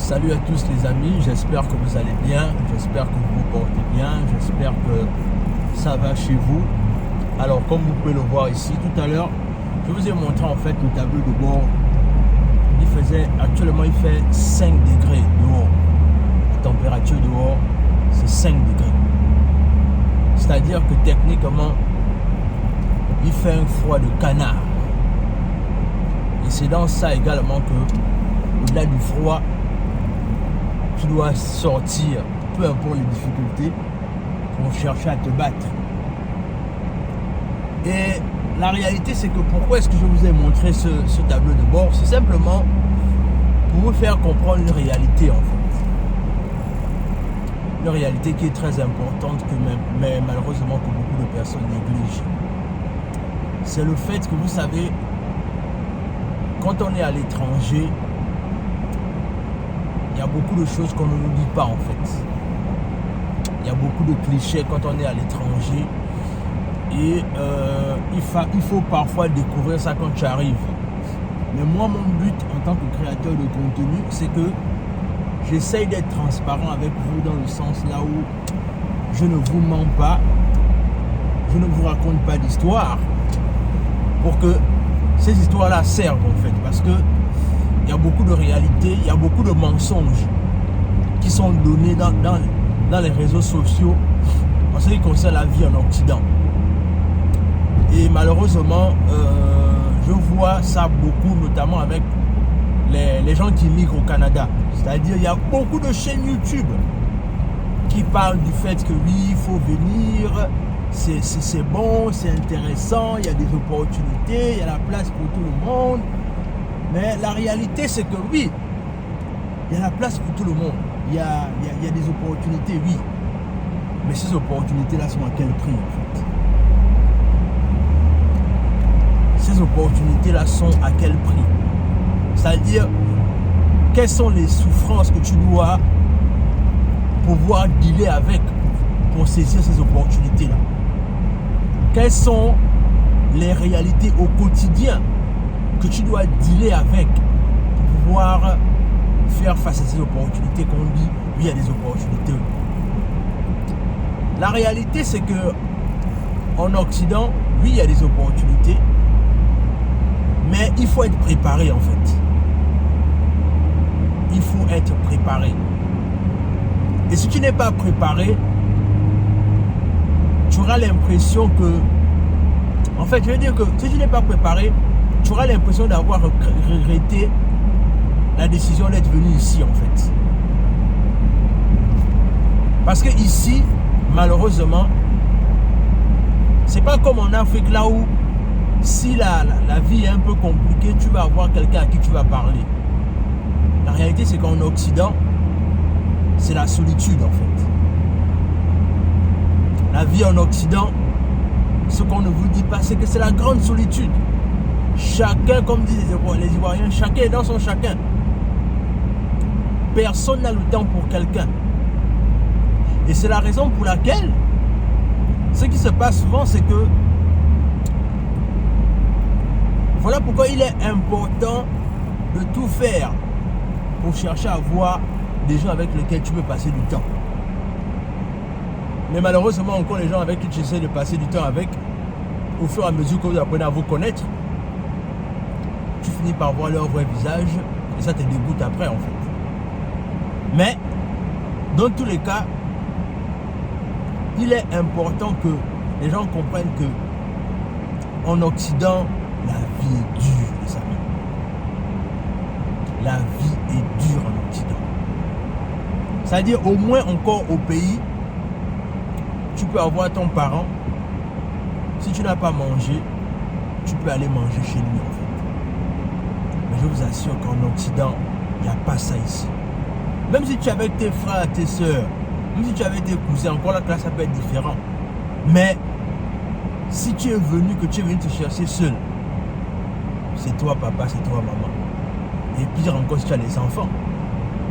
Salut à tous les amis, j'espère que vous allez bien, j'espère que vous vous portez bien, j'espère que ça va chez vous. Alors comme vous pouvez le voir ici tout à l'heure, je vous ai montré en fait le tableau de bord. Actuellement il fait 5 degrés dehors. La température dehors c'est 5 degrés. C'est-à-dire que techniquement il fait un froid de canard. Et c'est dans ça également que au-delà du froid, tu dois sortir, peu importe les difficultés, pour chercher à te battre. Et la réalité, c'est que pourquoi est-ce que je vous ai montré ce tableau de bord? C'est simplement pour vous faire comprendre une réalité en fait. Une réalité qui est très importante, mais malheureusement que beaucoup de personnes négligent. C'est le fait que vous savez, quand on est à l'étranger, il y a beaucoup de choses qu'on ne nous dit pas en fait. Il y a beaucoup de clichés quand on est à l'étranger. Et il faut parfois découvrir ça quand tu arrives. Mais moi, mon but en tant que créateur de contenu, c'est que j'essaye d'être transparent avec vous dans le sens là où je ne vous mens pas, je ne vous raconte pas d'histoire pour que ces histoires-là servent en fait. Parce que il y a beaucoup de réalités, il y a beaucoup de mensonges qui sont donnés dans les réseaux sociaux en ce qui concerne la vie en Occident. Et malheureusement, je vois ça beaucoup, notamment avec les gens qui migrent au Canada. C'est-à-dire, il y a beaucoup de chaînes YouTube qui parlent du fait que oui, il faut venir, c'est bon, c'est intéressant, il y a des opportunités, il y a la place pour tout le monde. Mais la réalité, c'est que oui, il y a la place pour tout le monde. Il y a des opportunités, oui. Mais ces opportunités-là sont à quel prix, en fait? Ces opportunités-là sont à quel prix? C'est-à-dire, quelles sont les souffrances que tu dois pouvoir dealer avec pour saisir ces opportunités-là? Quelles sont les réalités au quotidien que tu dois dealer avec pour pouvoir faire face à ces opportunités qu'on dit, oui, il y a des opportunités. La réalité, c'est que en Occident, oui, il y a des opportunités, mais il faut être préparé en fait. Il faut être préparé. Et si tu n'es pas préparé, tu auras l'impression que, en fait, je veux dire que si tu n'es pas préparé, tu auras l'impression d'avoir regretté la décision d'être venu ici en fait. Parce que ici, malheureusement, c'est pas comme en Afrique là où si la vie est un peu compliquée, tu vas avoir quelqu'un à qui tu vas parler. La réalité, c'est qu'en Occident, c'est la solitude en fait. La vie en Occident, ce qu'on ne vous dit pas, c'est que c'est la grande solitude. Chacun, comme disent les Ivoiriens, chacun est dans son chacun. Personne n'a le temps pour quelqu'un. Et c'est la raison pour laquelle ce qui se passe souvent, c'est que voilà pourquoi il est important de tout faire pour chercher à voir des gens avec lesquels tu peux passer du temps. Mais malheureusement, encore les gens avec qui tu essaies de passer du temps avec, au fur et à mesure que vous apprenez à vous connaître, tu finis par voir leur vrai visage et ça te dégoûte après en fait. Mais dans tous les cas, il est important que les gens comprennent que en Occident, la vie est dure, les amis. La vie est dure en Occident. C'est-à-dire au moins encore au pays, tu peux avoir ton parent. Si tu n'as pas mangé, tu peux aller manger chez lui en fait. Mais je vous assure qu'en Occident, il n'y a pas ça ici. Même si tu es avec tes frères, tes soeurs, même si tu es avec tes cousins, encore là, ça peut être différent. Mais si tu es venu, que tu es venu te chercher seul, c'est toi papa, c'est toi maman. Et pire encore si tu as les enfants.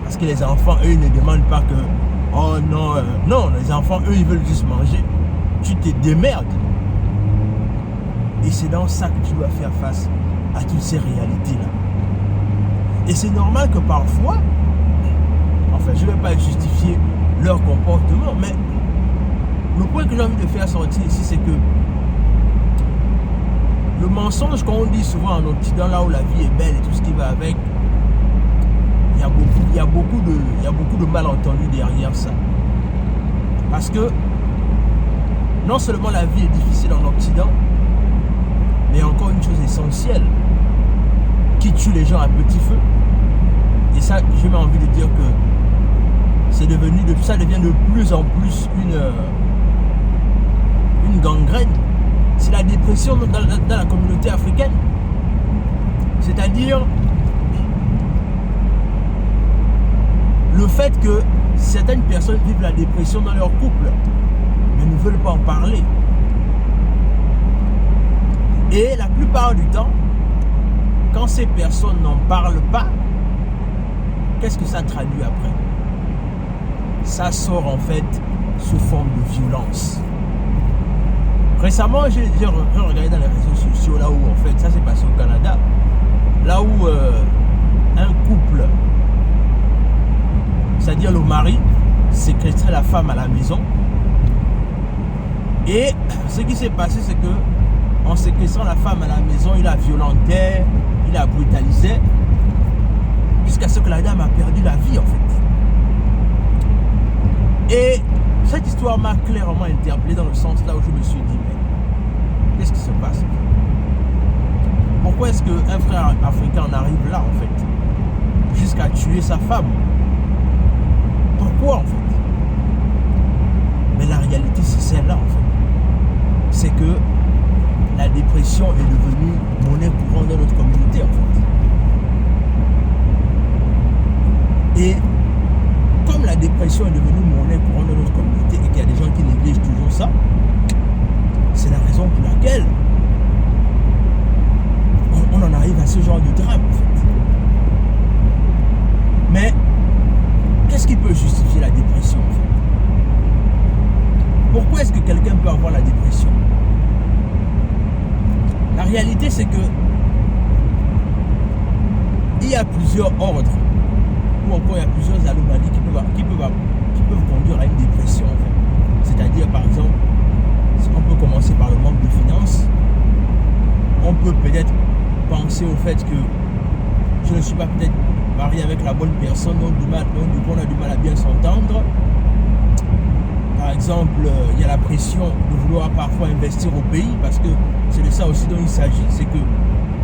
Parce que les enfants, eux, ils ne demandent pas que oh non, non, les enfants, eux, ils veulent juste manger. Tu te démerdes. Et c'est dans ça que tu dois faire face à toutes ces réalités-là. Et c'est normal que parfois, Enfin, je ne vais pas justifier leur comportement, mais le point que j'ai envie de faire sortir ici, c'est que le mensonge qu'on dit souvent en Occident, là où la vie est belle et tout ce qui va avec, il y a beaucoup de malentendus derrière ça. Parce que non seulement la vie est difficile en Occident, mais encore une chose essentielle qui tue les gens à petit feu. Et ça, j'ai envie de dire que ça devient de plus en plus une gangrène. C'est la dépression dans la communauté africaine. C'est-à-dire le fait que certaines personnes vivent la dépression dans leur couple, mais ne veulent pas en parler. Et la plupart du temps, quand ces personnes n'en parlent pas, qu'est-ce que ça traduit après? Ça sort en fait sous forme de violence. Récemment, j'ai regardé dans les réseaux sociaux là où en fait ça s'est passé au Canada, là où un couple, c'est-à-dire le mari, séquestrait la femme à la maison. Et ce qui s'est passé, c'est que en séquestrant la femme à la maison, il la violentait, il la brutalisait, jusqu'à ce que la dame a perdu la vie en fait. Et cette histoire m'a clairement interpellé dans le sens là où je me suis dit, mais qu'est-ce qui se passe? Pourquoi est-ce qu'un frère africain en arrive là en fait, jusqu'à tuer sa femme? Pourquoi en fait? Mais la réalité c'est celle-là en fait. C'est que la dépression est devenue monnaie courante dans notre communauté en fait. Et comme la dépression est devenue monnaie courante dans notre communauté et qu'il y a des gens qui négligent toujours ça, c'est la raison pour laquelle on en arrive à ce genre de drame en fait. Mais qu'est-ce qui peut justifier la dépression en fait? Pourquoi est-ce que quelqu'un peut avoir la dépression? La réalité c'est que il y a plusieurs ordres ou encore il y a plusieurs anomalies qui peuvent conduire à une dépression en fait. C'est-à-dire par exemple, on peut commencer par le manque de finances. On peut peut-être penser au fait que je ne suis pas peut-être marié avec la bonne personne, donc du coup on a du mal à bien s'entendre. Par exemple, il y a la pression de vouloir parfois investir au pays, parce que c'est de ça aussi dont il s'agit. C'est que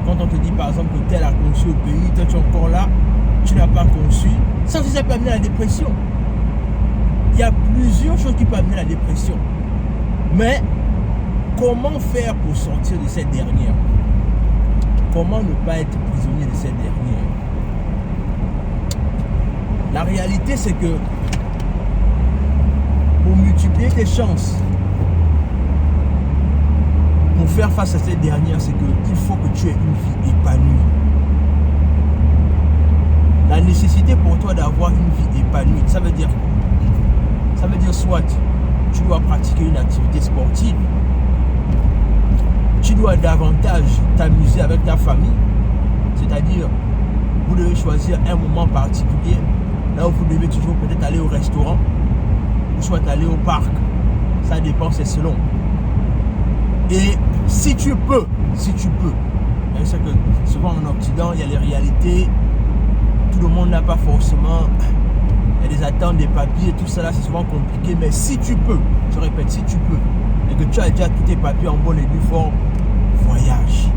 quand on te dit par exemple que tel a conçu au pays, toi tu es encore là, tu n'as pas conçu, ça aussi ça peut amener à la dépression. Il y a plusieurs choses qui peuvent amener à la dépression. Mais comment faire pour sortir de cette dernière? Comment ne pas être prisonnier de cette dernière? La réalité c'est que pour multiplier tes chances pour faire face à cette dernière, c'est qu'il faut que tu aies une vie épanouie. La nécessité pour toi d'avoir une vie épanouie, ça veut dire soit tu dois pratiquer une activité sportive, tu dois davantage t'amuser avec ta famille, c'est-à-dire vous devez choisir un moment particulier là où vous devez toujours peut-être aller au restaurant ou soit aller au parc, ça dépend, c'est selon. Et si tu peux, c'est que souvent en Occident il y a les réalités, tout le monde n'a pas forcément, il y a des attentes, des papiers, tout ça là c'est souvent compliqué, mais si tu peux, je répète, si tu peux, et que tu as déjà tous tes papiers en bonne et due forme, voyage,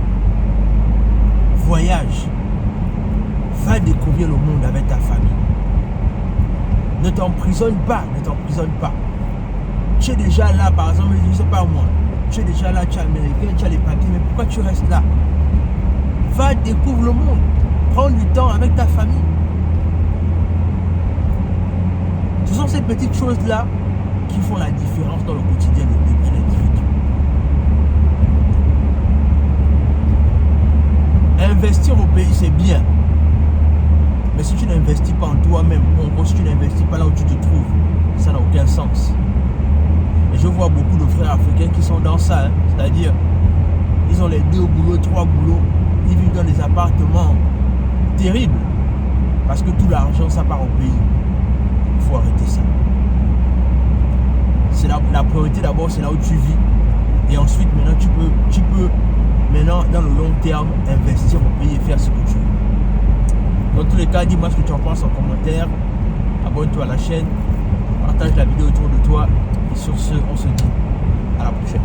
va découvrir le monde avec ta famille. Ne t'emprisonne pas. Tu es déjà là, par exemple, je ne sais pas moi, tu es déjà là, tu es américain, tu as les papiers, mais pourquoi tu restes là? Va découvrir le monde, prends du temps avec ta famille. Ce sont ces petites choses-là qui font la différence dans le quotidien de l'individu. Investir au pays, c'est bien. Mais si tu n'investis pas en toi-même, si tu n'investis pas là où tu te trouves, ça n'a aucun sens. Et je vois beaucoup de frères africains qui sont dans ça, c'est-à-dire, ils ont les 2 boulots, 3 boulots, ils vivent dans des appartements terribles, parce que tout l'argent, ça part au pays. Il faut arrêter ça. C'est la priorité d'abord, c'est là où tu vis. Et ensuite, maintenant, tu peux maintenant, dans le long terme, investir au pays et faire ce que tu veux. Dans tous les cas, dis-moi ce que tu en penses en commentaire. Abonne-toi à la chaîne. Partage la vidéo autour de toi. Et sur ce, on se dit à la prochaine.